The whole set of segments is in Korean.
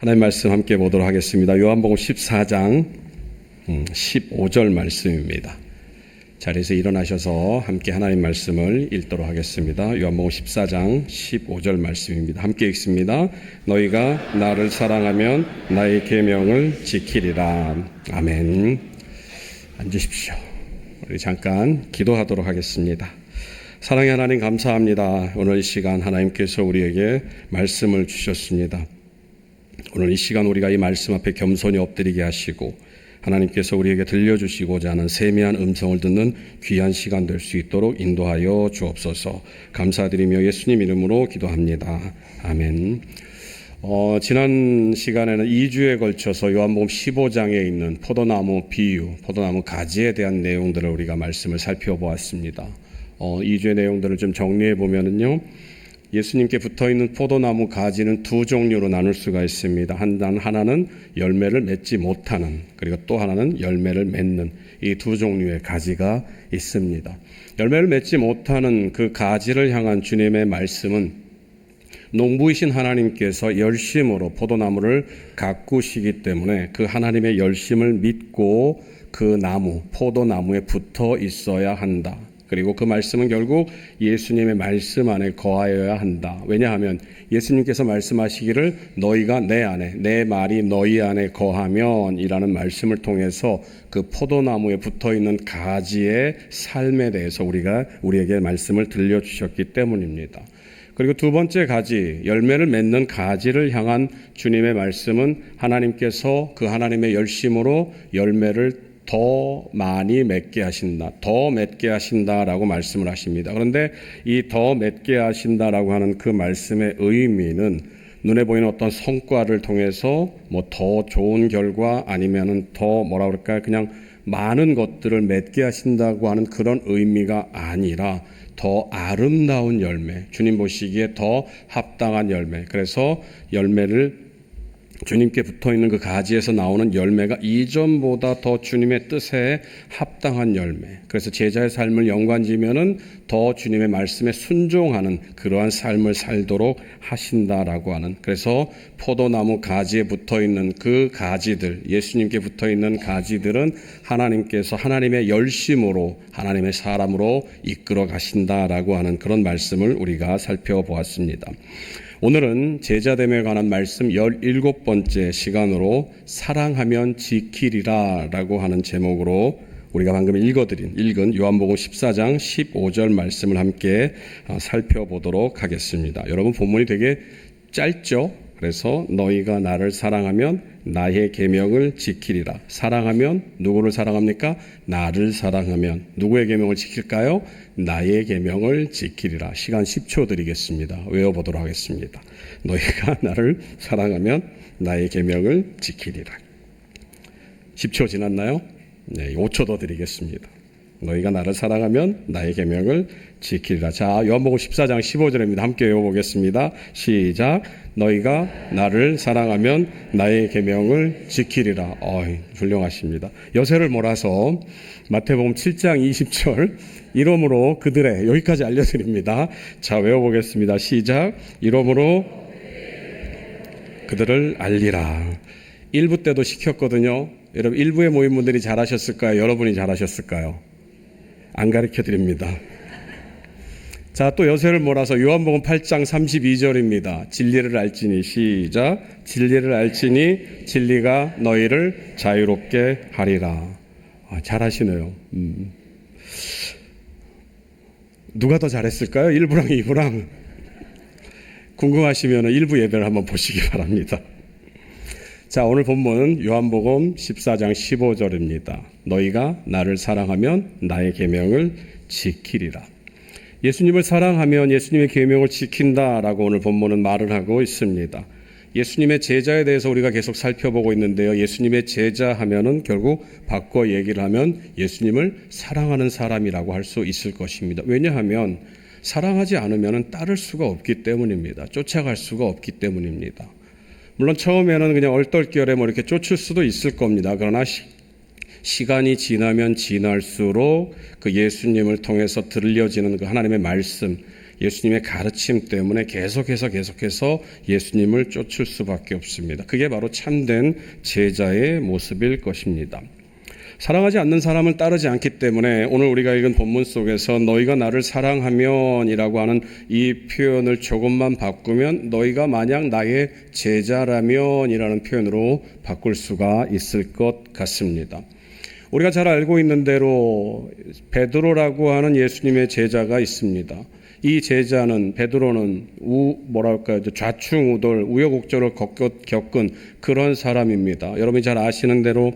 하나님 말씀 함께 보도록 하겠습니다. 요한복음 14장 15절 말씀입니다. 자리에서 일어나셔서 함께 하나님 말씀을 읽도록 하겠습니다. 요한복음 14장 15절 말씀입니다. 함께 읽습니다. 너희가 나를 사랑하면 나의 계명을 지키리라. 아멘. 앉으십시오. 우리 잠깐 기도하도록 하겠습니다. 사랑의 하나님 감사합니다. 오늘 이 시간 하나님께서 우리에게 말씀을 주셨습니다. 오늘 이 시간 우리가 이 말씀 앞에 겸손히 엎드리게 하시고 하나님께서 우리에게 들려주시고자 하는 세미한 음성을 듣는 귀한 시간 될 수 있도록 인도하여 주옵소서. 감사드리며 예수님 이름으로 기도합니다. 아멘. 지난 시간에는 2주에 걸쳐서 요한복음 15장에 있는 포도나무 비유, 포도나무 가지에 대한 내용들을 우리가 말씀을 살펴보았습니다. 2주의 내용들을 좀 정리해 보면은요, 예수님께 붙어있는 포도나무 가지는 두 종류로 나눌 수가 있습니다. 하나는 열매를 맺지 못하는, 그리고 또 하나는 열매를 맺는, 이 두 종류의 가지가 있습니다. 열매를 맺지 못하는 그 가지를 향한 주님의 말씀은 농부이신 하나님께서 열심으로 포도나무를 가꾸시기 때문에 그 하나님의 열심을 믿고 그 나무, 포도나무에 붙어 있어야 한다. 그리고 그 말씀은 결국 예수님의 말씀 안에 거하여야 한다. 왜냐하면 예수님께서 말씀하시기를 너희가 내 안에, 내 말이 너희 안에 거하면 이라는 말씀을 통해서 그 포도나무에 붙어있는 가지의 삶에 대해서 우리에게 말씀을 들려주셨기 때문입니다. 그리고 두 번째 가지, 열매를 맺는 가지를 향한 주님의 말씀은 하나님께서 그 하나님의 열심으로 열매를 더 많이 맺게 하신다. 더 맺게 하신다라고 말씀을 하십니다. 그런데 이 더 맺게 하신다라고 하는 그 말씀의 의미는 눈에 보이는 어떤 성과를 통해서 더 좋은 결과 아니면은 더 그냥 많은 것들을 맺게 하신다고 하는 그런 의미가 아니라 더 아름다운 열매, 주님 보시기에 더 합당한 열매. 그래서 열매를 주님께 붙어있는 그 가지에서 나오는 열매가 이전보다 더 주님의 뜻에 합당한 열매. 그래서 제자의 삶을 연관지면은 더 주님의 말씀에 순종하는 그러한 삶을 살도록 하신다라고 하는. 그래서 포도나무 가지에 붙어있는 그 가지들, 예수님께 붙어있는 가지들은 하나님께서 하나님의 열심으로 하나님의 사람으로 이끌어 가신다라고 하는 그런 말씀을 우리가 살펴보았습니다. 오늘은 제자됨에 관한 말씀 17번째 시간으로 사랑하면 지키리라 라고 하는 제목으로 우리가 방금 읽은 요한복음 14장 15절 말씀을 함께 살펴보도록 하겠습니다. 여러분 본문이 되게 짧죠? 그래서 너희가 나를 사랑하면 나의 계명을 지키리라. 사랑하면 누구를 사랑합니까? 나를 사랑하면 누구의 계명을 지킬까요? 나의 계명을 지키리라. 시간 10초 드리겠습니다. 외워보도록 하겠습니다. 너희가 나를 사랑하면 나의 계명을 지키리라. 10초 지났나요? 네, 5초 더 드리겠습니다. 너희가 나를 사랑하면 나의 계명을 지키리라. 자, 요한복음 14장 15절입니다. 함께 외워보겠습니다. 시작. 너희가 나를 사랑하면 나의 계명을 지키리라. 훌륭하십니다. 여세를 몰아서 마태복음 7장 20절 이러므로 그들의, 여기까지 알려드립니다. 자, 외워보겠습니다. 시작. 이러므로 그들을 알리라. 1부 때도 시켰거든요. 여러분 1부에 모인 분들이 잘하셨을까요? 여러분이 잘하셨을까요? 안 가르쳐 드립니다. 자, 또 여세를 몰아서 요한복음 8장 32절입니다. 진리를 알지니, 시작. 진리를 알지니 진리가 너희를 자유롭게 하리라. 잘하시네요. 누가 더 잘했을까요? 1부랑 2부랑. 궁금하시면 1부 예배를 한번 보시기 바랍니다. 자, 오늘 본문은 요한복음 14장 15절입니다. 너희가 나를 사랑하면 나의 계명을 지키리라. 예수님을 사랑하면 예수님의 계명을 지킨다라고 오늘 본문은 말을 하고 있습니다. 예수님의 제자에 대해서 우리가 계속 살펴보고 있는데요. 예수님의 제자 하면은 결국 바꿔 얘기를 하면 예수님을 사랑하는 사람이라고 할 수 있을 것입니다. 왜냐하면 사랑하지 않으면 따를 수가 없기 때문입니다. 쫓아갈 수가 없기 때문입니다. 물론 처음에는 그냥 얼떨결에 이렇게 쫓을 수도 있을 겁니다. 그러나 시간이 지나면 지날수록 그 예수님을 통해서 들려지는 그 하나님의 말씀, 예수님의 가르침 때문에 계속해서 예수님을 쫓을 수밖에 없습니다. 그게 바로 참된 제자의 모습일 것입니다. 사랑하지 않는 사람을 따르지 않기 때문에 오늘 우리가 읽은 본문 속에서 너희가 나를 사랑하면 이라고 하는 이 표현을 조금만 바꾸면 너희가 만약 나의 제자라면 이라는 표현으로 바꿀 수가 있을 것 같습니다. 우리가 잘 알고 있는 대로 베드로라고 하는 예수님의 제자가 있습니다. 이 제자는 베드로는 좌충우돌 우여곡절을 겪은 그런 사람입니다. 여러분이 잘 아시는 대로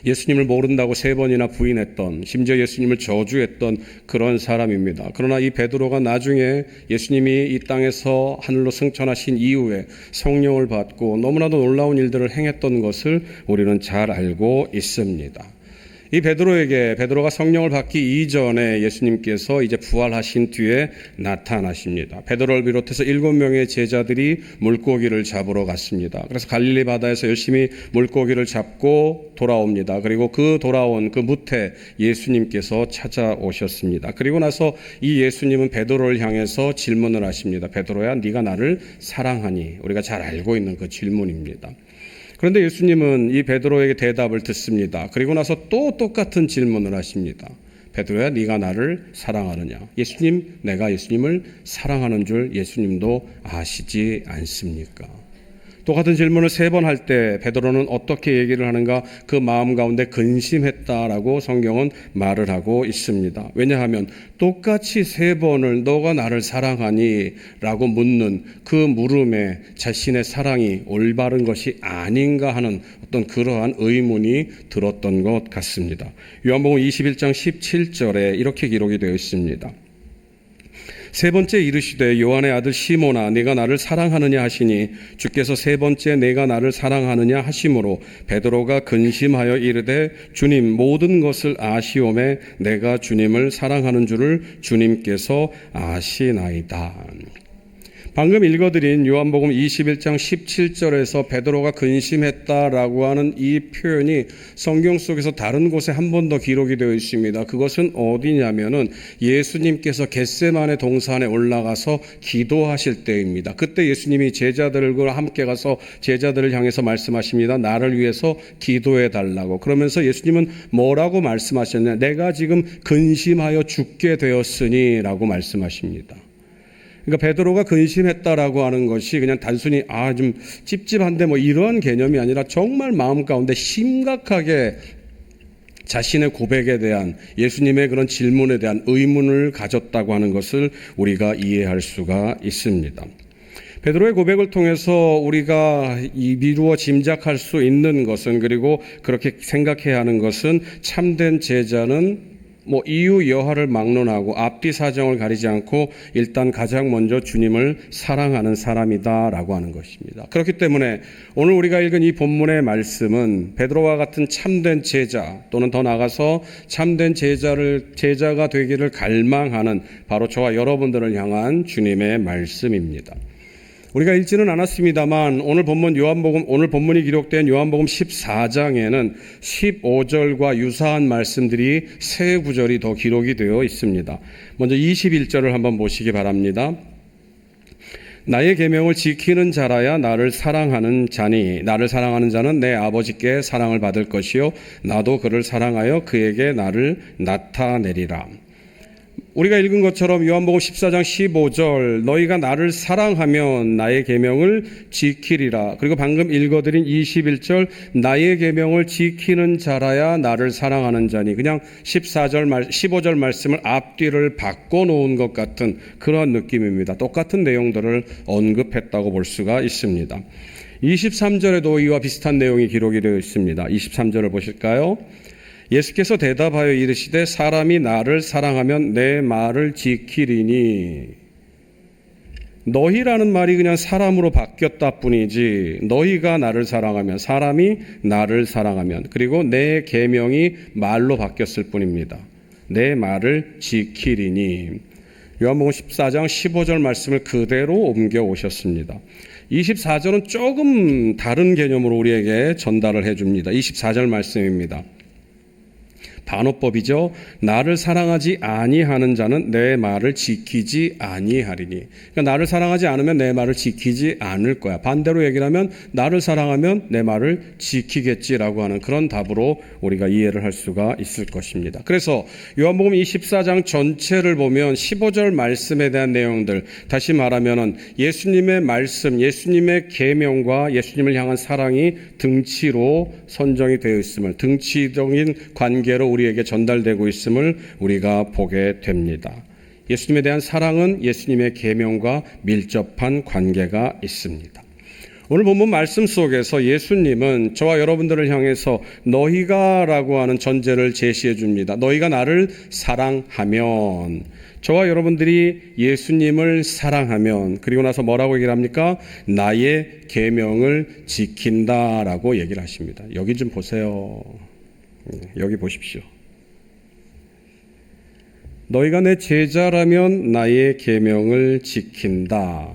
예수님을 모른다고 3번이나 부인했던, 심지어 예수님을 저주했던 그런 사람입니다. 그러나 이 베드로가 나중에 예수님이 이 땅에서 하늘로 승천하신 이후에 성령을 받고 너무나도 놀라운 일들을 행했던 것을 우리는 잘 알고 있습니다. 이 베드로가 성령을 받기 이전에 예수님께서 이제 부활하신 뒤에 나타나십니다. 베드로를 비롯해서 7명의 제자들이 물고기를 잡으러 갔습니다. 그래서 갈릴리 바다에서 열심히 물고기를 잡고 돌아옵니다. 그리고 그 돌아온 그 무태 예수님께서 찾아오셨습니다. 그리고 나서 이 예수님은 베드로를 향해서 질문을 하십니다. 베드로야, 네가 나를 사랑하니? 우리가 잘 알고 있는 그 질문입니다. 그런데 예수님은 이 베드로에게 대답을 듣습니다. 그리고 나서 또 똑같은 질문을 하십니다. 베드로야, 네가 나를 사랑하느냐? 내가 예수님을 사랑하는 줄 예수님도 아시지 않습니까? 똑같은 질문을 3번 할 때 베드로는 어떻게 얘기를 하는가? 그 마음 가운데 근심했다라고 성경은 말을 하고 있습니다. 왜냐하면 똑같이 3번을 너가 나를 사랑하니? 라고 묻는 그 물음에 자신의 사랑이 올바른 것이 아닌가 하는 어떤 그러한 의문이 들었던 것 같습니다. 요한복음 21장 17절에 이렇게 기록이 되어 있습니다. 3번째 이르시되 요한의 아들 시몬아 네가 나를 사랑하느냐 하시니 주께서 3번째 내가 나를 사랑하느냐 하심으로 베드로가 근심하여 이르되 주님 모든 것을 아시오매 내가 주님을 사랑하는 줄을 주님께서 아시나이다. 방금 읽어드린 요한복음 21장 17절에서 베드로가 근심했다라고 하는 이 표현이 성경 속에서 다른 곳에 한 번 더 기록이 되어 있습니다. 그것은 어디냐면은 예수님께서 겟세마네 동산에 올라가서 기도하실 때입니다. 그때 예수님이 제자들과 함께 가서 제자들을 향해서 말씀하십니다. 나를 위해서 기도해 달라고. 그러면서 예수님은 뭐라고 말씀하셨냐? 내가 지금 근심하여 죽게 되었으니 라고 말씀하십니다. 그러니까 베드로가 근심했다라고 하는 것이 그냥 단순히 좀 찝찝한데 뭐 이런 개념이 아니라 정말 마음 가운데 심각하게 자신의 고백에 대한 예수님의 그런 질문에 대한 의문을 가졌다고 하는 것을 우리가 이해할 수가 있습니다. 베드로의 고백을 통해서 우리가 미루어 짐작할 수 있는 것은, 그리고 그렇게 생각해야 하는 것은 참된 제자는 이유 여하를 막론하고 앞뒤 사정을 가리지 않고 일단 가장 먼저 주님을 사랑하는 사람이다라고 하는 것입니다. 그렇기 때문에 오늘 우리가 읽은 이 본문의 말씀은 베드로와 같은 참된 제자, 또는 더 나아가서 참된 제자가 되기를 갈망하는 바로 저와 여러분들을 향한 주님의 말씀입니다. 우리가 읽지는 않았습니다만 오늘 본문이 기록된 요한복음 14장에는 15절과 유사한 말씀들이 3구절이 더 기록이 되어 있습니다. 먼저 21절을 한번 보시기 바랍니다. 나의 계명을 지키는 자라야 나를 사랑하는 자니 나를 사랑하는 자는 내 아버지께 사랑을 받을 것이요 나도 그를 사랑하여 그에게 나를 나타내리라. 우리가 읽은 것처럼 요한복음 14장 15절 너희가 나를 사랑하면 나의 계명을 지키리라. 그리고 방금 읽어드린 21절 나의 계명을 지키는 자라야 나를 사랑하는 자니, 그냥 15절 말씀을 앞뒤를 바꿔놓은 것 같은 그런 느낌입니다. 똑같은 내용들을 언급했다고 볼 수가 있습니다. 23절에도 이와 비슷한 내용이 기록이 되어 있습니다. 23절을 보실까요? 예수께서 대답하여 이르시되 사람이 나를 사랑하면 내 말을 지키리니. 너희라는 말이 그냥 사람으로 바뀌었다 뿐이지 너희가 나를 사랑하면, 사람이 나를 사랑하면, 그리고 내 계명이 말로 바뀌었을 뿐입니다. 내 말을 지키리니. 요한복음 14장 15절 말씀을 그대로 옮겨 오셨습니다. 24절은 조금 다른 개념으로 우리에게 전달을 해줍니다. 24절 말씀입니다. 반어법이죠. 나를 사랑하지 아니하는 자는 내 말을 지키지 아니하리니. 그러니까 나를 사랑하지 않으면 내 말을 지키지 않을 거야. 반대로 얘기를 하면 나를 사랑하면 내 말을 지키겠지라고 하는 그런 답으로 우리가 이해를 할 수가 있을 것입니다. 그래서 요한복음 24장 전체를 보면 15절 말씀에 대한 내용들, 다시 말하면은 예수님의 말씀, 예수님의 계명과 예수님을 향한 사랑이 등치로 선정이 되어 있음을, 등치적인 관계로 우리에게 전달되고 있음을 우리가 보게 됩니다. 예수님에 대한 사랑은 예수님의 계명과 밀접한 관계가 있습니다. 오늘 본문 말씀 속에서 예수님은 저와 여러분들을 향해서 너희가라고 하는 전제를 제시해 줍니다. 너희가 나를 사랑하면, 저와 여러분들이 예수님을 사랑하면, 그리고 나서 뭐라고 얘기를 합니까? 나의 계명을 지킨다라고 얘기를 하십니다. 여기 좀 보세요. 여기 보십시오. 너희가 내 제자라면 나의 계명을 지킨다.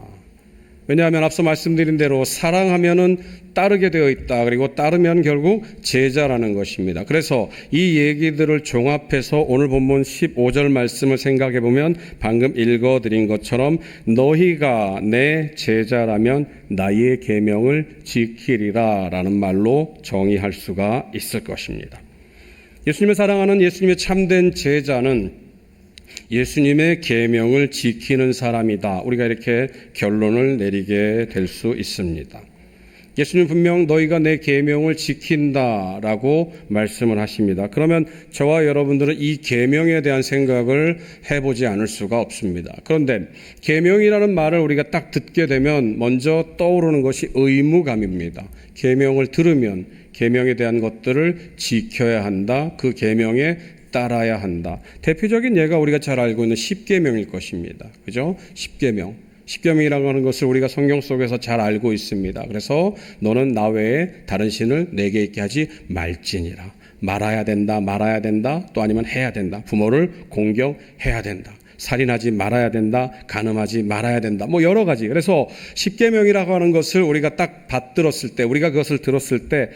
왜냐하면 앞서 말씀드린 대로 사랑하면은 따르게 되어 있다. 그리고 따르면 결국 제자라는 것입니다. 그래서 이 얘기들을 종합해서 오늘 본문 15절 말씀을 생각해 보면 방금 읽어드린 것처럼 너희가 내 제자라면 나의 계명을 지키리라 라는 말로 정의할 수가 있을 것입니다. 예수님을 사랑하는 예수님의 참된 제자는 예수님의 계명을 지키는 사람이다. 우리가 이렇게 결론을 내리게 될 수 있습니다. 예수님 분명 너희가 내 계명을 지킨다라고 말씀을 하십니다. 그러면 저와 여러분들은 이 계명에 대한 생각을 해보지 않을 수가 없습니다. 그런데 계명이라는 말을 우리가 딱 듣게 되면 먼저 떠오르는 것이 의무감입니다. 계명을 들으면 계명에 대한 것들을 지켜야 한다. 그 계명에 따라야 한다. 대표적인 예가 우리가 잘 알고 있는 십계명일 것입니다. 그죠? 십계명이라고 하는 것을 우리가 성경 속에서 잘 알고 있습니다. 그래서 너는 나 외에 다른 신을 내게 있게 하지 말지니라. 말아야 된다. 또 아니면 해야 된다. 부모를 공경해야 된다. 살인하지 말아야 된다. 간음하지 말아야 된다. 뭐 여러 가지. 그래서 십계명이라고 하는 것을 우리가 딱 받들었을 때, 우리가 그것을 들었을 때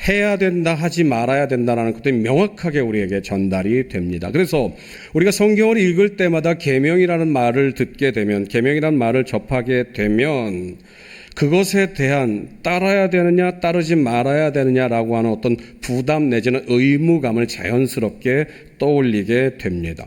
해야 된다, 하지 말아야 된다라는 것들이 명확하게 우리에게 전달이 됩니다. 그래서 우리가 성경을 읽을 때마다 계명이라는 말을 듣게 되면, 계명이라는 말을 접하게 되면 그것에 대한 따라야 되느냐, 따르지 말아야 되느냐라고 하는 어떤 부담 내지는 의무감을 자연스럽게 떠올리게 됩니다.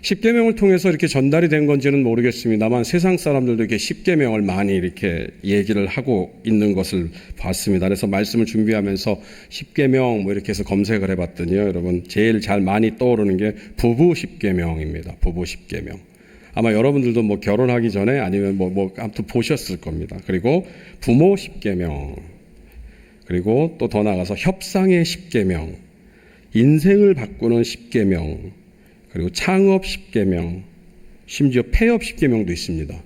십계명을 통해서 이렇게 전달이 된 건지는 모르겠습니다만 세상 사람들도 이렇게 십계명을 많이 이렇게 얘기를 하고 있는 것을 봤습니다. 그래서 말씀을 준비하면서 십계명 뭐 이렇게 해서 검색을 해봤더니요, 여러분 제일 잘 많이 떠오르는 게 부부 십계명입니다. 부부 십계명. 아마 여러분들도 뭐 결혼하기 전에 아니면 뭐 아무튼 보셨을 겁니다. 그리고 부모 십계명, 그리고 또 더 나아가서 협상의 십계명, 인생을 바꾸는 십계명, 그리고 창업 십계명, 심지어 폐업 십계명도 있습니다.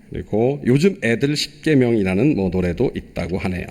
그리고 요즘 애들 십계명이라는 노래도 있다고 하네요.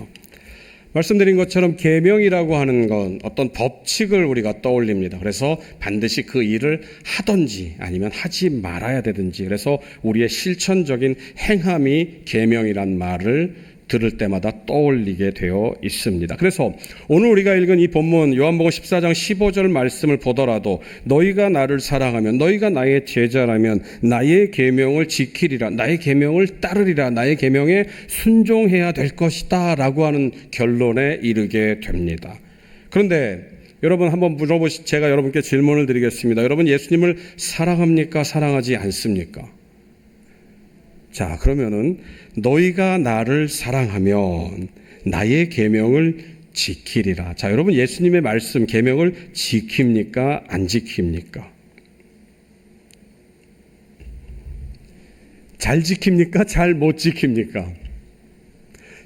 말씀드린 것처럼 계명이라고 하는 건 어떤 법칙을 우리가 떠올립니다. 그래서 반드시 그 일을 하든지 아니면 하지 말아야 되든지, 그래서 우리의 실천적인 행함이 계명이란 말을 들을 때마다 떠올리게 되어 있습니다. 그래서 오늘 우리가 읽은 이 본문 요한복음 14장 15절 말씀을 보더라도 너희가 나를 사랑하면, 너희가 나의 제자라면 나의 계명을 지키리라, 나의 계명을 따르리라, 나의 계명에 순종해야 될 것이다 라고 하는 결론에 이르게 됩니다. 그런데 여러분 한번 제가 여러분께 질문을 드리겠습니다. 여러분 예수님을 사랑합니까? 사랑하지 않습니까? 자, 그러면은 너희가 나를 사랑하면 나의 계명을 지키리라. 자, 여러분 예수님의 말씀, 계명을 지킵니까? 안 지킵니까? 잘 지킵니까? 잘 못 지킵니까?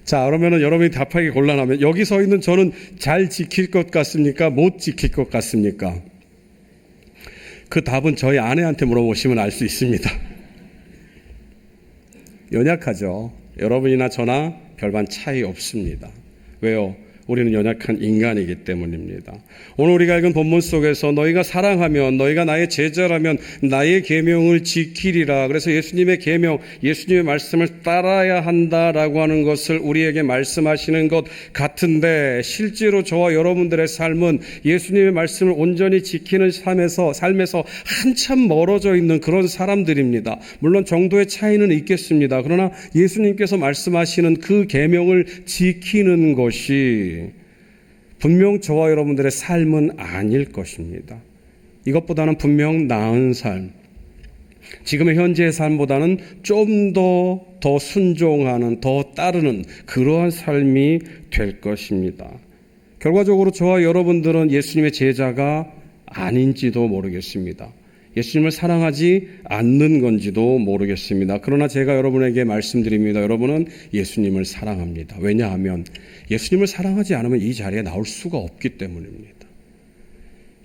자, 그러면은 여러분이 답하기 곤란하면 여기 서 있는 저는 잘 지킬 것 같습니까? 못 지킬 것 같습니까? 그 답은 저희 아내한테 물어보시면 알 수 있습니다. 연약하죠. 여러분이나 저나 별반 차이 없습니다. 왜요? 우리는 연약한 인간이기 때문입니다. 오늘 우리가 읽은 본문 속에서 너희가 사랑하면, 너희가 나의 제자라면 나의 계명을 지키리라. 그래서 예수님의 계명, 예수님의 말씀을 따라야 한다라고 하는 것을 우리에게 말씀하시는 것 같은데, 실제로 저와 여러분들의 삶은 예수님의 말씀을 온전히 지키는 삶에서 한참 멀어져 있는 그런 사람들입니다. 물론 정도의 차이는 있겠습니다. 그러나 예수님께서 말씀하시는 그 계명을 지키는 것이 분명 저와 여러분들의 삶은 아닐 것입니다. 이것보다는 분명 나은 삶, 지금의 현재의 삶보다는 좀 더 순종하는, 더 따르는 그러한 삶이 될 것입니다. 결과적으로 저와 여러분들은 예수님의 제자가 아닌지도 모르겠습니다. 예수님을 사랑하지 않는 건지도 모르겠습니다. 그러나 제가 여러분에게 말씀드립니다. 여러분은 예수님을 사랑합니다. 왜냐하면 예수님을 사랑하지 않으면 이 자리에 나올 수가 없기 때문입니다.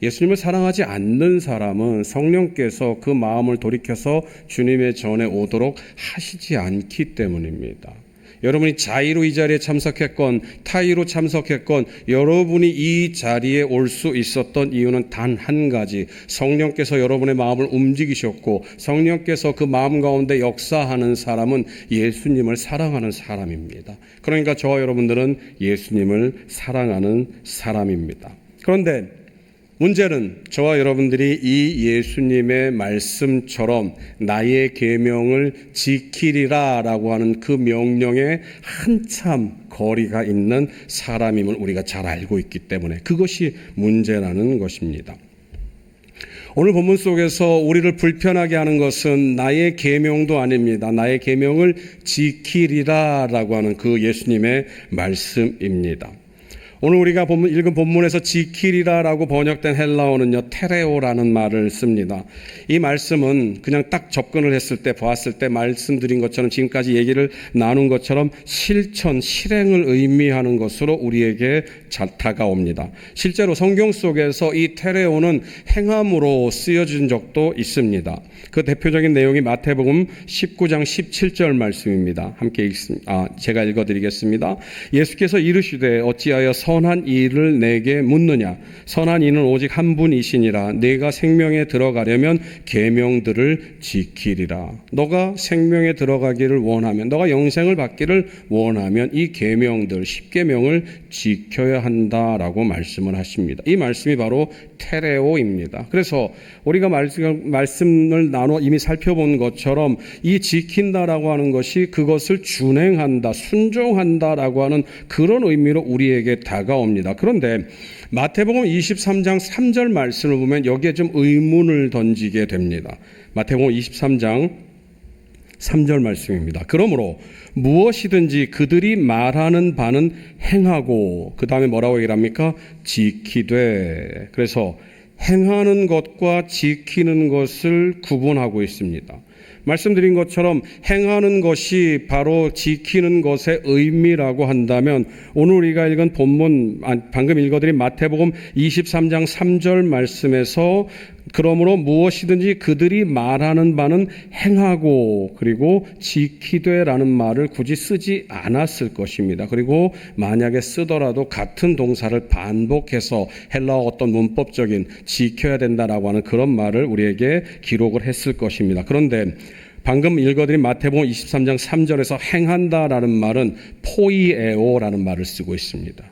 예수님을 사랑하지 않는 사람은 성령께서 그 마음을 돌이켜서 주님의 전에 오도록 하시지 않기 때문입니다. 여러분이 자의로 이 자리에 참석했건 타의로 참석했건 여러분이 이 자리에 올 수 있었던 이유는 단 한 가지, 성령께서 여러분의 마음을 움직이셨고 성령께서 그 마음 가운데 역사하는 사람은 예수님을 사랑하는 사람입니다. 그러니까 저와 여러분들은 예수님을 사랑하는 사람입니다. 그런데 문제는 저와 여러분들이 이 예수님의 말씀처럼 나의 계명을 지키리라 라고 하는 그 명령에 한참 거리가 있는 사람임을 우리가 잘 알고 있기 때문에 그것이 문제라는 것입니다. 오늘 본문 속에서 우리를 불편하게 하는 것은 나의 계명도 아닙니다. 나의 계명을 지키리라 라고 하는 그 예수님의 말씀입니다. 오늘 우리가 읽은 본문에서 지키리라라고 번역된 헬라어는요, 테레오라는 말을 씁니다. 이 말씀은 그냥 딱 접근을 했을 때, 보았을 때 말씀드린 것처럼 지금까지 얘기를 나눈 것처럼 실천, 실행을 의미하는 것으로 우리에게 잘 다가옵니다. 실제로 성경 속에서 이 테레오는 행함으로 쓰여진 적도 있습니다. 그 대표적인 내용이 마태복음 19장 17절 말씀입니다. 함께 제가 읽어드리겠습니다. 예수께서 이르시되 어찌하여 선한 일을 내게 묻느냐? 선한 이는 오직 한 분이시니라. 내가 생명에 들어가려면 계명들을 지키리라. 너가 생명에 들어가기를 원하면, 너가 영생을 받기를 원하면 이 계명들, 10계명을 지켜야 한다라고 말씀을 하십니다. 이 말씀이 바로 테레오입니다. 그래서 우리가 말씀을 나눠 이미 살펴본 것처럼 이 지킨다라고 하는 것이 그것을 준행한다, 순종한다라고 하는 그런 의미로 우리에게 다가옵니다. 그런데 마태복음 23장 3절 말씀을 보면 여기에 좀 의문을 던지게 됩니다. 마태복음 23장 3절 말씀입니다. 그러므로 무엇이든지 그들이 말하는 바는 행하고, 그 다음에 뭐라고 얘기를 합니까? 지키되. 그래서 행하는 것과 지키는 것을 구분하고 있습니다. 말씀드린 것처럼 행하는 것이 바로 지키는 것의 의미라고 한다면 오늘 우리가 읽은 본문, 방금 읽어드린 마태복음 23장 3절 말씀에서 그러므로 무엇이든지 그들이 말하는 바는 행하고 그리고 지키되라는 말을 굳이 쓰지 않았을 것입니다. 그리고 만약에 쓰더라도 같은 동사를 반복해서 헬라어 어떤 문법적인 지켜야 된다라고 하는 그런 말을 우리에게 기록을 했을 것입니다. 그런데 방금 읽어드린 마태복음 23장 3절에서 행한다라는 말은 포이에오라는 말을 쓰고 있습니다.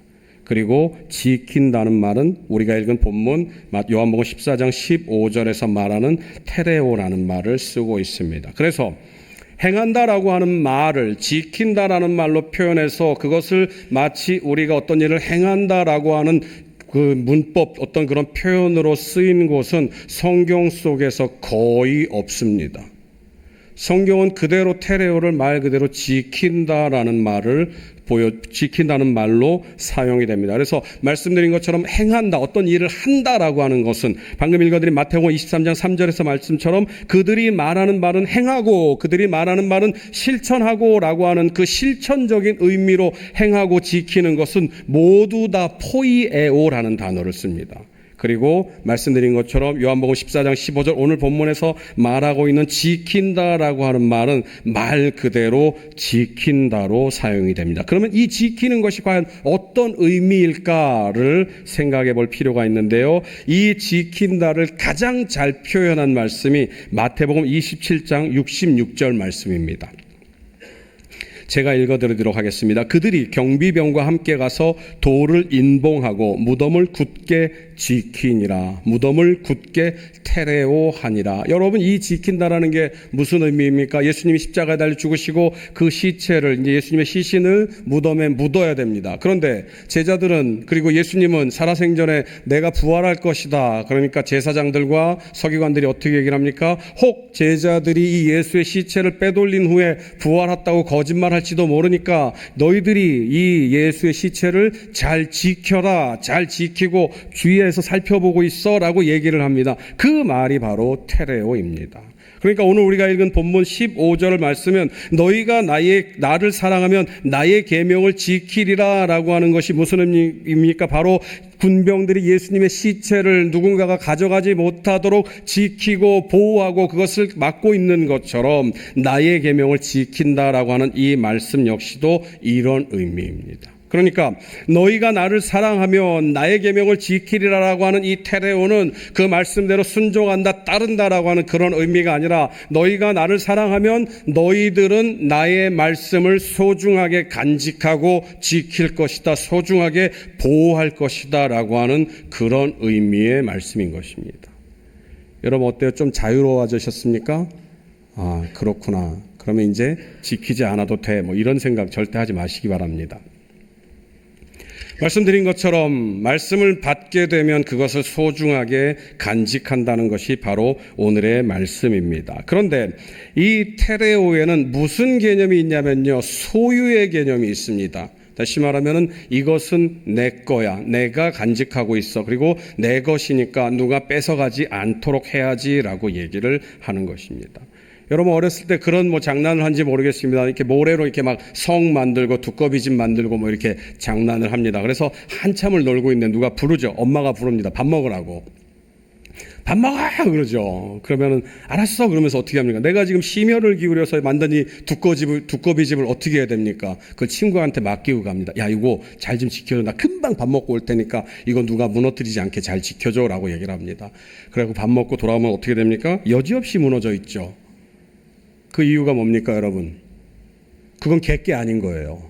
그리고 지킨다는 말은 우리가 읽은 본문 요한복음 14장 15절에서 말하는 테레오라는 말을 쓰고 있습니다. 그래서 행한다라고 하는 말을 지킨다라는 말로 표현해서 그것을 마치 우리가 어떤 일을 행한다라고 하는 그 문법, 어떤 그런 표현으로 쓰인 곳은 성경 속에서 거의 없습니다. 성경은 그대로 테레오를 말 그대로 지킨다라는 말을 지킨다는 말로 사용이 됩니다. 그래서 말씀드린 것처럼 행한다, 어떤 일을 한다라고 하는 것은 방금 읽어드린 마태복음 23장 3절에서 말씀처럼 그들이 말하는 말은 행하고 그들이 말하는 말은 실천하고 라고 하는 그 실천적인 의미로 행하고 지키는 것은 모두 다 포이에오라는 단어를 씁니다. 그리고 말씀드린 것처럼 요한복음 14장 15절 오늘 본문에서 말하고 있는 지킨다라고 하는 말은 말 그대로 지킨다로 사용이 됩니다. 그러면 이 지키는 것이 과연 어떤 의미일까를 생각해 볼 필요가 있는데요. 이 지킨다를 가장 잘 표현한 말씀이 마태복음 27장 66절 말씀입니다. 제가 읽어드리도록 하겠습니다. 그들이 경비병과 함께 가서 돌을 인봉하고 무덤을 굳게 지키니라. 무덤을 굳게 테레오하니라. 여러분, 이 지킨다라는 게 무슨 의미입니까? 예수님이 십자가에 달려 죽으시고 그 시체를, 이제 예수님의 시신을 무덤에 묻어야 됩니다. 그런데 제자들은, 그리고 예수님은 살아생전에 내가 부활할 것이다. 그러니까 제사장들과 서기관들이 어떻게 얘기를 합니까? 혹 제자들이 이 예수의 시체를 빼돌린 후에 부활했다고 거짓말할지도 모르니까 너희들이 이 예수의 시체를 잘 지켜라. 잘 지키고 주위에서 살펴보고 있어 라고 얘기를 합니다. 그 말이 바로 테레오입니다. 그러니까 오늘 우리가 읽은 본문 15절 말씀은 너희가 나를 사랑하면 나의 계명을 지키리라 라고 하는 것이 무슨 의미입니까? 바로 군병들이 예수님의 시체를 누군가가 가져가지 못하도록 지키고 보호하고 그것을 막고 있는 것처럼 나의 계명을 지킨다라고 하는 이 말씀 역시도 이런 의미입니다. 그러니까 너희가 나를 사랑하면 나의 계명을 지키리라라고 하는 이 테레오는 그 말씀대로 순종한다, 따른다라고 하는 그런 의미가 아니라 너희가 나를 사랑하면 너희들은 나의 말씀을 소중하게 간직하고 지킬 것이다, 소중하게 보호할 것이다 라고 하는 그런 의미의 말씀인 것입니다. 여러분 어때요? 좀 자유로워지셨습니까? 아, 그렇구나. 그러면 이제 지키지 않아도 돼. 뭐 이런 생각 절대 하지 마시기 바랍니다. 말씀드린 것처럼 말씀을 받게 되면 그것을 소중하게 간직한다는 것이 바로 오늘의 말씀입니다. 그런데 이 테레오에는 무슨 개념이 있냐면요. 소유의 개념이 있습니다. 다시 말하면 이것은 내 거야. 내가 간직하고 있어. 그리고 내 것이니까 누가 뺏어가지 않도록 해야지라고 얘기를 하는 것입니다. 여러분 어렸을 때 그런 장난을 한지 모르겠습니다. 이렇게 모래로 이렇게 막 성 만들고 두꺼비집 만들고 이렇게 장난을 합니다. 그래서 한참을 놀고 있는데 누가 부르죠. 엄마가 부릅니다. 밥 먹으라고. 밥 먹어! 그러죠. 그러면은 알았어. 그러면서 어떻게 합니까? 내가 지금 심혈을 기울여서 만든 이 두꺼비집을 어떻게 해야 됩니까? 그 친구한테 맡기고 갑니다. 야, 이거 잘 좀 지켜줘. 나 금방 밥 먹고 올 테니까 이거 누가 무너뜨리지 않게 잘 지켜줘. 라고 얘기를 합니다. 그리고 밥 먹고 돌아오면 어떻게 됩니까? 여지없이 무너져 있죠. 그 이유가 뭡니까, 여러분? 그건 객게 아닌 거예요.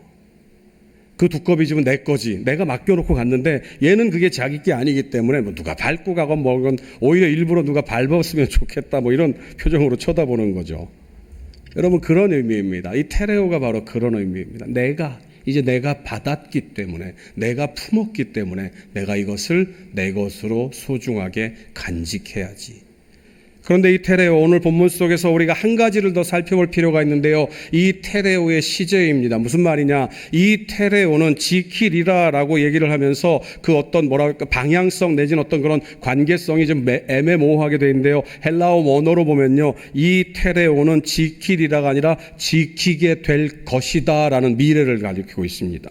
그 두꺼비집은 내 거지. 내가 맡겨놓고 갔는데 얘는 그게 자기 게 아니기 때문에 누가 밟고 가건 뭐건 오히려 일부러 누가 밟았으면 좋겠다 이런 표정으로 쳐다보는 거죠. 여러분 그런 의미입니다. 이 테레오가 바로 그런 의미입니다. 이제 내가 받았기 때문에, 내가 품었기 때문에 내가 이것을 내 것으로 소중하게 간직해야지. 그런데 이 테레오, 오늘 본문 속에서 우리가 한 가지를 더 살펴볼 필요가 있는데요. 이 테레오의 시제입니다. 무슨 말이냐? 이 테레오는 지키리라라고 얘기를 하면서 그 어떤 방향성 내지는 어떤 그런 관계성이 좀 애매모호하게 되어 있는데요. 헬라어 원어로 보면요. 이 테레오는 지키리라가 아니라 지키게 될 것이다라는 미래를 가리키고 있습니다.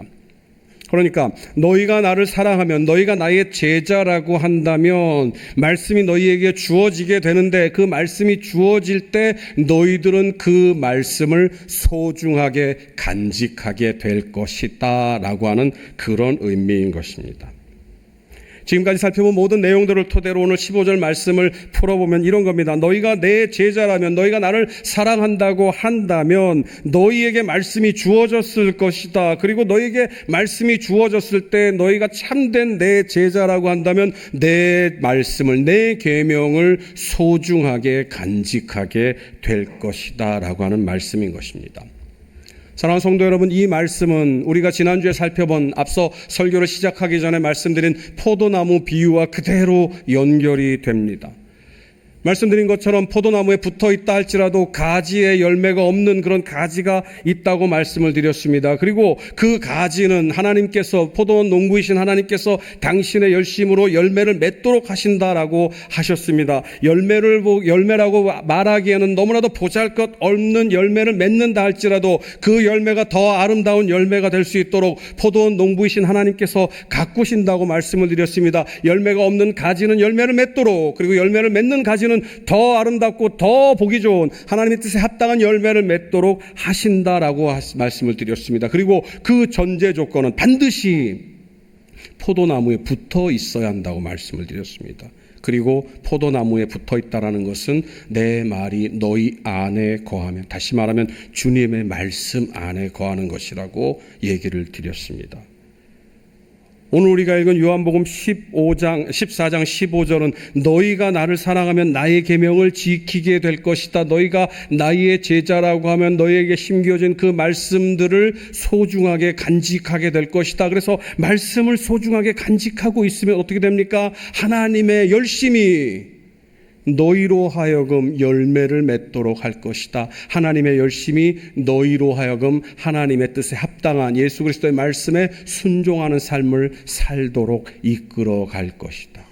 그러니까 너희가 나를 사랑하면, 너희가 나의 제자라고 한다면 말씀이 너희에게 주어지게 되는데, 그 말씀이 주어질 때 너희들은 그 말씀을 소중하게 간직하게 될 것이다 라고 하는 그런 의미인 것입니다. 지금까지 살펴본 모든 내용들을 토대로 오늘 15절 말씀을 풀어보면 이런 겁니다. 너희가 내 제자라면, 너희가 나를 사랑한다고 한다면 너희에게 말씀이 주어졌을 것이다. 그리고 너희에게 말씀이 주어졌을 때 너희가 참된 내 제자라고 한다면 내 말씀을, 내 계명을 소중하게 간직하게 될 것이다 라고 하는 말씀인 것입니다. 사랑하는 성도 여러분, 이 말씀은 우리가 지난주에 살펴본, 앞서 설교를 시작하기 전에 말씀드린 포도나무 비유와 그대로 연결이 됩니다. 말씀드린 것처럼 포도나무에 붙어 있다 할지라도 가지에 열매가 없는 그런 가지가 있다고 말씀을 드렸습니다. 그리고 그 가지는 하나님께서, 포도 농부이신 하나님께서 당신의 열심으로 열매를 맺도록 하신다라고 하셨습니다. 열매라고 말하기에는 너무나도 보잘것없는 열매를 맺는다 할지라도 그 열매가 더 아름다운 열매가 될 수 있도록 포도 농부이신 하나님께서 가꾸신다고 말씀을 드렸습니다. 열매가 없는 가지는 열매를 맺도록, 그리고 열매를 맺는 가지는 더 아름답고 더 보기 좋은 하나님의 뜻에 합당한 열매를 맺도록 하신다라고 말씀을 드렸습니다. 그리고 그 전제 조건은 반드시 포도나무에 붙어 있어야 한다고 말씀을 드렸습니다. 그리고 포도나무에 붙어 있다라는 것은 내 말이 너희 안에 거하면, 다시 말하면 주님의 말씀 안에 거하는 것이라고 얘기를 드렸습니다. 오늘 우리가 읽은 요한복음 14장 15절은 너희가 나를 사랑하면 나의 계명을 지키게 될 것이다. 너희가 나의 제자라고 하면 너희에게 심겨진 그 말씀들을 소중하게 간직하게 될 것이다. 그래서 말씀을 소중하게 간직하고 있으면 어떻게 됩니까? 하나님의 열심이 너희로 하여금 열매를 맺도록 할 것이다. 하나님의 열심이 너희로 하여금 하나님의 뜻에 합당한 예수 그리스도의 말씀에 순종하는 삶을 살도록 이끌어 갈 것이다.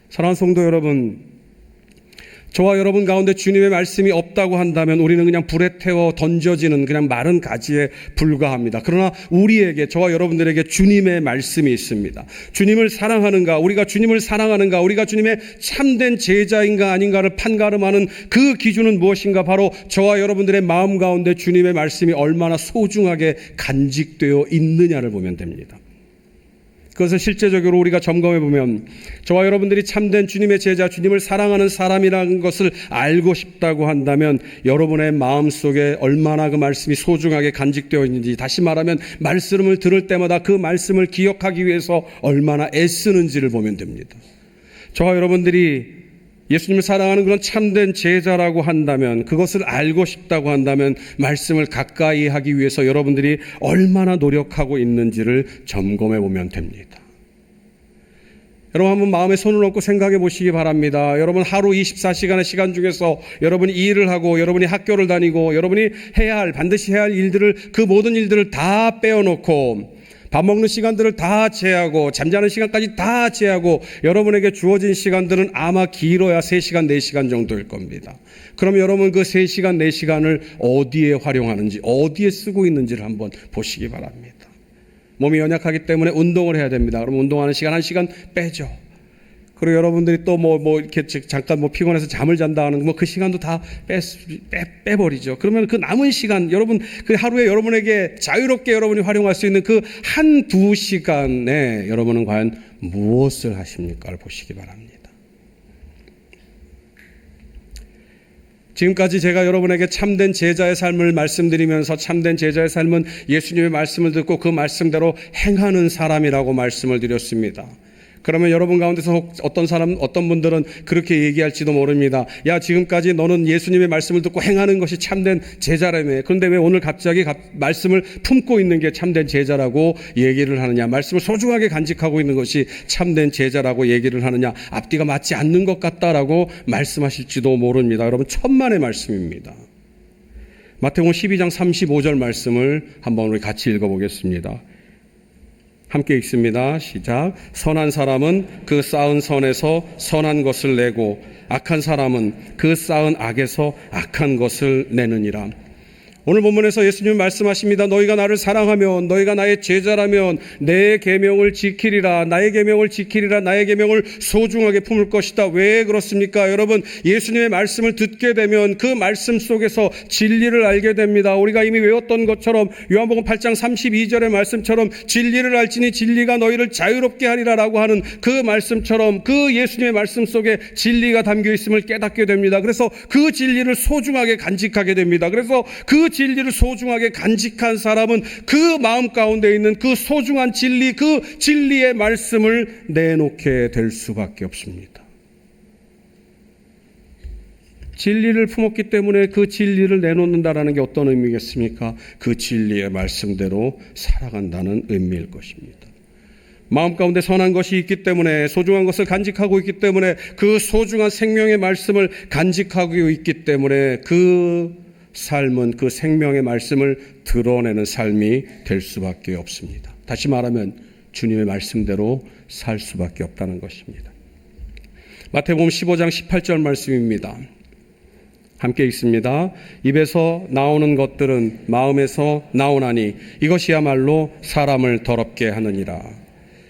사랑하는 성도 여러분, 저와 여러분 가운데 주님의 말씀이 없다고 한다면 우리는 그냥 불에 태워 던져지는 그냥 마른 가지에 불과합니다. 그러나 우리에게, 저와 여러분들에게 주님의 말씀이 있습니다. 주님을 사랑하는가, 우리가 주님을 사랑하는가, 우리가 주님의 참된 제자인가 아닌가를 판가름하는 그 기준은 무엇인가? 바로 저와 여러분들의 마음 가운데 주님의 말씀이 얼마나 소중하게 간직되어 있느냐를 보면 됩니다. 그것을 실제적으로 우리가 점검해 보면 저와 여러분들이 참된 주님의 제자, 주님을 사랑하는 사람이라는 것을 알고 싶다고 한다면 여러분의 마음속에 얼마나 그 말씀이 소중하게 간직되어 있는지, 다시 말하면 말씀을 들을 때마다 그 말씀을 기억하기 위해서 얼마나 애쓰는지를 보면 됩니다. 저와 여러분들이 예수님을 사랑하는 그런 참된 제자라고 한다면, 그것을 알고 싶다고 한다면 말씀을 가까이 하기 위해서 여러분들이 얼마나 노력하고 있는지를 점검해 보면 됩니다. 여러분 한번 마음에 손을 얹고 생각해 보시기 바랍니다. 여러분 하루 24시간의 시간 중에서 여러분이 일을 하고 여러분이 학교를 다니고 여러분이 반드시 해야 할 일들을, 그 모든 일들을 다 빼어놓고 밥 먹는 시간들을 다 제하고 잠자는 시간까지 다 제하고 여러분에게 주어진 시간들은 아마 길어야 3시간, 4시간 정도일 겁니다. 그럼 여러분 그 3시간, 4시간을 어디에 활용하는지, 어디에 쓰고 있는지를 한번 보시기 바랍니다. 몸이 연약하기 때문에 운동을 해야 됩니다. 그럼 운동하는 시간 1시간 빼죠. 그리고 여러분들이 또 이렇게 잠깐 피곤해서 잠을 잔다 하는 그 시간도 다 빼버리죠. 그러면 그 남은 시간, 여러분 그 하루에 여러분에게 자유롭게 여러분이 활용할 수 있는 그 1-2시간에 여러분은 과연 무엇을 하십니까를 보시기 바랍니다. 지금까지 제가 여러분에게 참된 제자의 삶을 말씀드리면서, 참된 제자의 삶은 예수님의 말씀을 듣고 그 말씀대로 행하는 사람이라고 말씀을 드렸습니다. 그러면 여러분 가운데서 어떤 분들은 그렇게 얘기할지도 모릅니다. 야, 지금까지 너는 예수님의 말씀을 듣고 행하는 것이 참된 제자라며. 그런데 왜 오늘 갑자기 말씀을 품고 있는 게 참된 제자라고 얘기를 하느냐? 말씀을 소중하게 간직하고 있는 것이 참된 제자라고 얘기를 하느냐? 앞뒤가 맞지 않는 것 같다라고 말씀하실지도 모릅니다. 여러분, 천만의 말씀입니다. 마태복음 12장 35절 말씀을 한번 우리 같이 읽어보겠습니다. 함께 읽습니다. 시작. 선한 사람은 그 쌓은 선에서 선한 것을 내고 악한 사람은 그 쌓은 악에서 악한 것을 내느니라. 오늘 본문에서 예수님은 말씀하십니다. 너희가 나를 사랑하면, 너희가 나의 제자라면 내 계명을 지키리라. 나의 계명을 지키리라. 나의 계명을 소중하게 품을 것이다. 왜 그렇습니까? 여러분, 예수님의 말씀을 듣게 되면 그 말씀 속에서 진리를 알게 됩니다. 우리가 이미 외웠던 것처럼 요한복음 8장 32절의 말씀처럼 진리를 알지니 진리가 너희를 자유롭게 하리라 라고 하는 그 말씀처럼 그 예수님의 말씀 속에 진리가 담겨 있음을 깨닫게 됩니다. 그래서 그 진리를 소중하게 간직하게 됩니다. 그래서 그 진리를 소중하게 간직한 사람은 그 마음 가운데 있는 그 소중한 진리, 그 진리의 말씀을 내놓게 될 수밖에 없습니다. 진리를 품었기 때문에 그 진리를 내놓는다라는 게 어떤 의미겠습니까? 그 진리의 말씀대로 살아간다는 의미일 것입니다. 마음 가운데 선한 것이 있기 때문에, 소중한 것을 간직하고 있기 때문에, 그 소중한 생명의 말씀을 간직하고 있기 때문에 그 삶은 그 생명의 말씀을 드러내는 삶이 될 수밖에 없습니다. 다시 말하면 주님의 말씀대로 살 수밖에 없다는 것입니다. 마태복음 15장 18절 말씀입니다. 함께 읽습니다. 입에서 나오는 것들은 마음에서 나오나니 이것이야말로 사람을 더럽게 하느니라.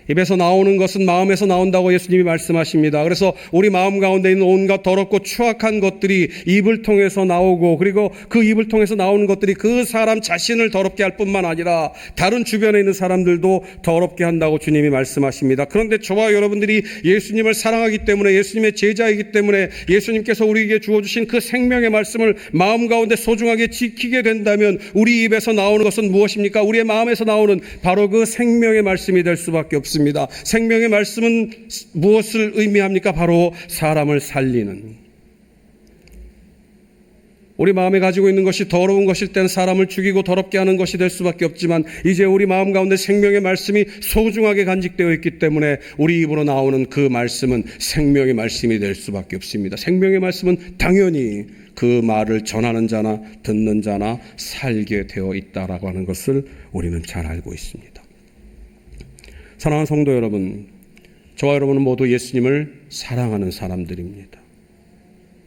입에서 나오는 것은 마음에서 나온다고 예수님이 말씀하십니다. 그래서 우리 마음 가운데 있는 온갖 더럽고 추악한 것들이 입을 통해서 나오고, 그리고 그 입을 통해서 나오는 것들이 그 사람 자신을 더럽게 할 뿐만 아니라 다른 주변에 있는 사람들도 더럽게 한다고 주님이 말씀하십니다. 그런데 저와 여러분들이 예수님을 사랑하기 때문에, 예수님의 제자이기 때문에, 예수님께서 우리에게 주어주신 그 생명의 말씀을 마음 가운데 소중하게 지키게 된다면 우리 입에서 나오는 것은 무엇입니까? 우리의 마음에서 나오는 바로 그 생명의 말씀이 될 수밖에 없습니다. 생명의 말씀은 무엇을 의미합니까? 바로 사람을 살리는. 우리 마음에 가지고 있는 것이 더러운 것일 때는 사람을 죽이고 더럽게 하는 것이 될 수밖에 없지만, 이제 우리 마음 가운데 생명의 말씀이 소중하게 간직되어 있기 때문에 우리 입으로 나오는 그 말씀은 생명의 말씀이 될 수밖에 없습니다. 생명의 말씀은 당연히 그 말을 전하는 자나 듣는 자나 살게 되어 있다라고 하는 것을 우리는 잘 알고 있습니다. 사랑하는 성도 여러분, 저와 여러분은 모두 예수님을 사랑하는 사람들입니다.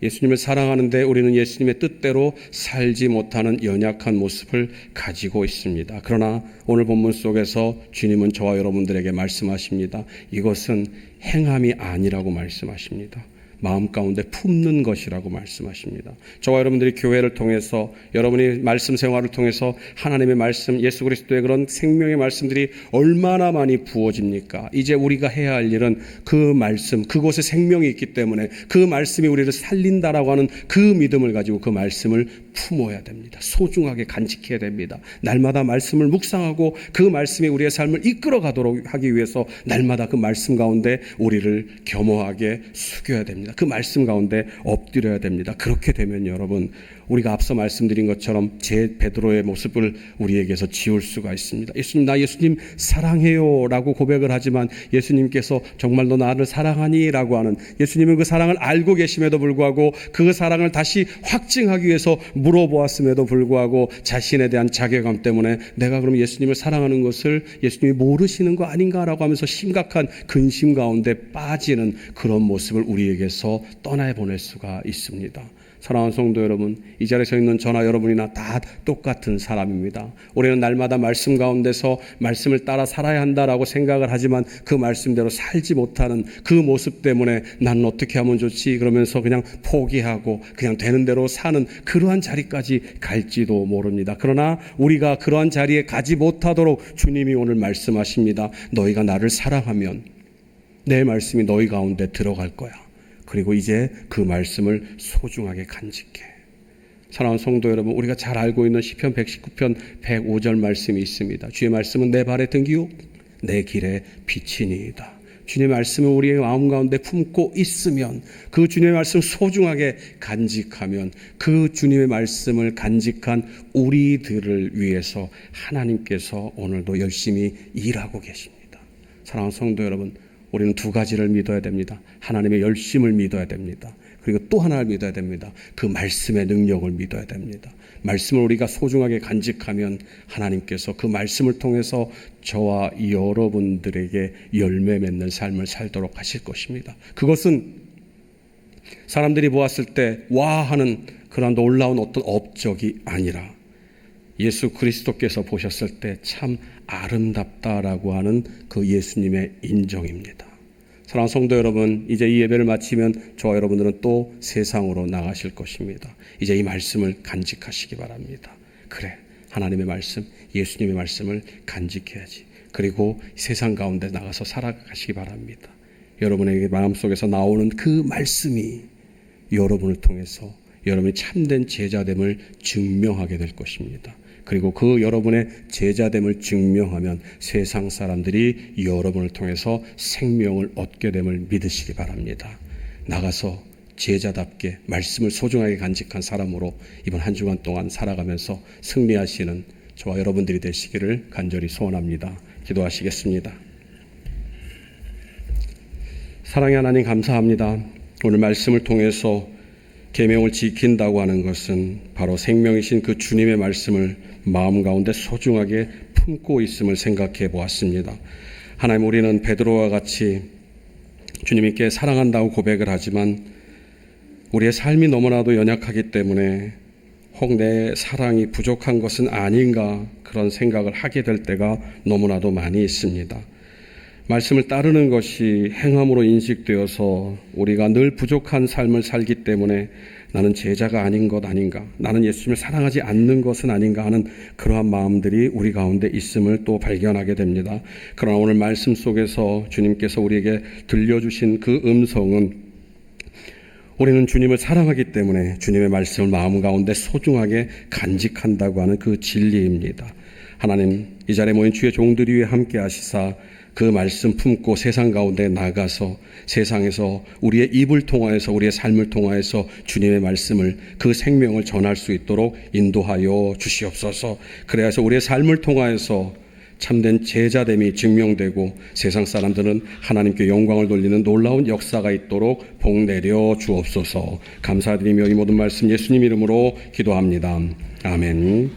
예수님을 사랑하는데 우리는 예수님의 뜻대로 살지 못하는 연약한 모습을 가지고 있습니다. 그러나 오늘 본문 속에서 주님은 저와 여러분들에게 말씀하십니다. 이것은 행함이 아니라고 말씀하십니다. 마음 가운데 품는 것이라고 말씀하십니다. 저와 여러분들이 교회를 통해서, 여러분이 말씀 생활을 통해서 하나님의 말씀, 예수 그리스도의 그런 생명의 말씀들이 얼마나 많이 부어집니까? 이제 우리가 해야 할 일은 그 말씀, 그곳에 생명이 있기 때문에 그 말씀이 우리를 살린다라고 하는 그 믿음을 가지고 그 말씀을 품어야 됩니다. 소중하게 간직해야 됩니다. 날마다 말씀을 묵상하고 그 말씀이 우리의 삶을 이끌어 가도록 하기 위해서 날마다 그 말씀 가운데 우리를 겸허하게 숙여야 됩니다. 그 말씀 가운데 엎드려야 됩니다. 그렇게 되면 여러분, 우리가 앞서 말씀드린 것처럼 제 베드로의 모습을 우리에게서 지울 수가 있습니다. 예수님, 나 예수님 사랑해요 라고 고백을 하지만 예수님께서 정말 너 나를 사랑하니? 라고 하는, 예수님은 그 사랑을 알고 계심에도 불구하고 그 사랑을 다시 확증하기 위해서 물어보았음에도 불구하고 자신에 대한 자괴감 때문에 내가 그럼 예수님을 사랑하는 것을 예수님이 모르시는 거 아닌가라고 하면서 심각한 근심 가운데 빠지는 그런 모습을 우리에게서 떠나보낼 수가 있습니다. 사랑하는 성도 여러분, 이 자리에 서 있는 저나 여러분이나 다 똑같은 사람입니다. 우리는 날마다 말씀 가운데서 말씀을 따라 살아야 한다라고 생각을 하지만 그 말씀대로 살지 못하는 그 모습 때문에 나는 어떻게 하면 좋지? 그러면서 그냥 포기하고 그냥 되는 대로 사는 그러한 자리까지 갈지도 모릅니다. 그러나 우리가 그러한 자리에 가지 못하도록 주님이 오늘 말씀하십니다. 너희가 나를 사랑하면 내 말씀이 너희 가운데 들어갈 거야. 그리고 이제 그 말씀을 소중하게 간직해. 사랑하는 성도 여러분, 우리가 잘 알고 있는 시편 119편 105절 말씀이 있습니다. 주의 말씀은 내 발의 등이요 내 길의 빛이니이다. 주님의 말씀을 우리의 마음 가운데 품고 있으면, 그 주님의 말씀을 소중하게 간직하면, 그 주님의 말씀을 간직한 우리들을 위해서 하나님께서 오늘도 열심히 일하고 계십니다. 사랑하는 성도 여러분, 우리는 두 가지를 믿어야 됩니다. 하나님의 열심을 믿어야 됩니다. 그리고 또 하나를 믿어야 됩니다. 그 말씀의 능력을 믿어야 됩니다. 말씀을 우리가 소중하게 간직하면 하나님께서 그 말씀을 통해서 저와 여러분들에게 열매 맺는 삶을 살도록 하실 것입니다. 그것은 사람들이 보았을 때 와 하는 그런 놀라운 어떤 업적이 아니라 예수 그리스도께서 보셨을 때 참 아름답다라고 하는 그 예수님의 인정입니다. 사랑하는 성도 여러분, 이제 이 예배를 마치면 저와 여러분들은 또 세상으로 나가실 것입니다. 이제 이 말씀을 간직하시기 바랍니다. 그래, 하나님의 말씀, 예수님의 말씀을 간직해야지. 그리고 세상 가운데 나가서 살아가시기 바랍니다. 여러분에게 마음속에서 나오는 그 말씀이 여러분을 통해서 여러분이 참된 제자됨을 증명하게 될 것입니다. 그리고 그 여러분의 제자됨을 증명하면 세상 사람들이 여러분을 통해서 생명을 얻게 됨을 믿으시기 바랍니다. 나가서 제자답게 말씀을 소중하게 간직한 사람으로 이번 한 주간 동안 살아가면서 승리하시는 저와 여러분들이 되시기를 간절히 소원합니다. 기도하시겠습니다. 사랑의 하나님 감사합니다. 오늘 말씀을 통해서 계명을 지킨다고 하는 것은 바로 생명이신 그 주님의 말씀을 마음 가운데 소중하게 품고 있음을 생각해 보았습니다. 하나님, 우리는 베드로와 같이 주님께 사랑한다고 고백을 하지만 우리의 삶이 너무나도 연약하기 때문에 혹 내 사랑이 부족한 것은 아닌가 그런 생각을 하게 될 때가 너무나도 많이 있습니다. 말씀을 따르는 것이 행함으로 인식되어서 우리가 늘 부족한 삶을 살기 때문에 나는 제자가 아닌 것 아닌가, 나는 예수님을 사랑하지 않는 것은 아닌가 하는 그러한 마음들이 우리 가운데 있음을 또 발견하게 됩니다. 그러나 오늘 말씀 속에서 주님께서 우리에게 들려주신 그 음성은 우리는 주님을 사랑하기 때문에 주님의 말씀을 마음 가운데 소중하게 간직한다고 하는 그 진리입니다. 하나님, 이 자리에 모인 주의 종들 위에 함께 하시사 그 말씀 품고 세상 가운데 나가서 세상에서 우리의 입을 통하여서 우리의 삶을 통하여서 주님의 말씀을, 그 생명을 전할 수 있도록 인도하여 주시옵소서. 그래서 우리의 삶을 통하여서 참된 제자됨이 증명되고 세상 사람들은 하나님께 영광을 돌리는 놀라운 역사가 있도록 복 내려 주옵소서. 감사드리며 이 모든 말씀 예수님 이름으로 기도합니다. 아멘.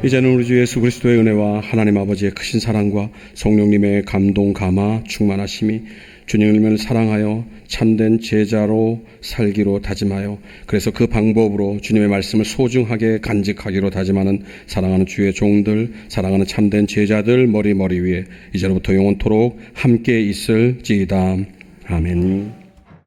이제는 우리 주 예수 그리스도의 은혜와 하나님 아버지의 크신 사랑과 성령님의 감동 감화 충만하심이 주님을 사랑하여 참된 제자로 살기로 다짐하여, 그래서 그 방법으로 주님의 말씀을 소중하게 간직하기로 다짐하는 사랑하는 주의 종들, 사랑하는 참된 제자들 머리 위에 이제로부터 영원토록 함께 있을지이다. 아멘.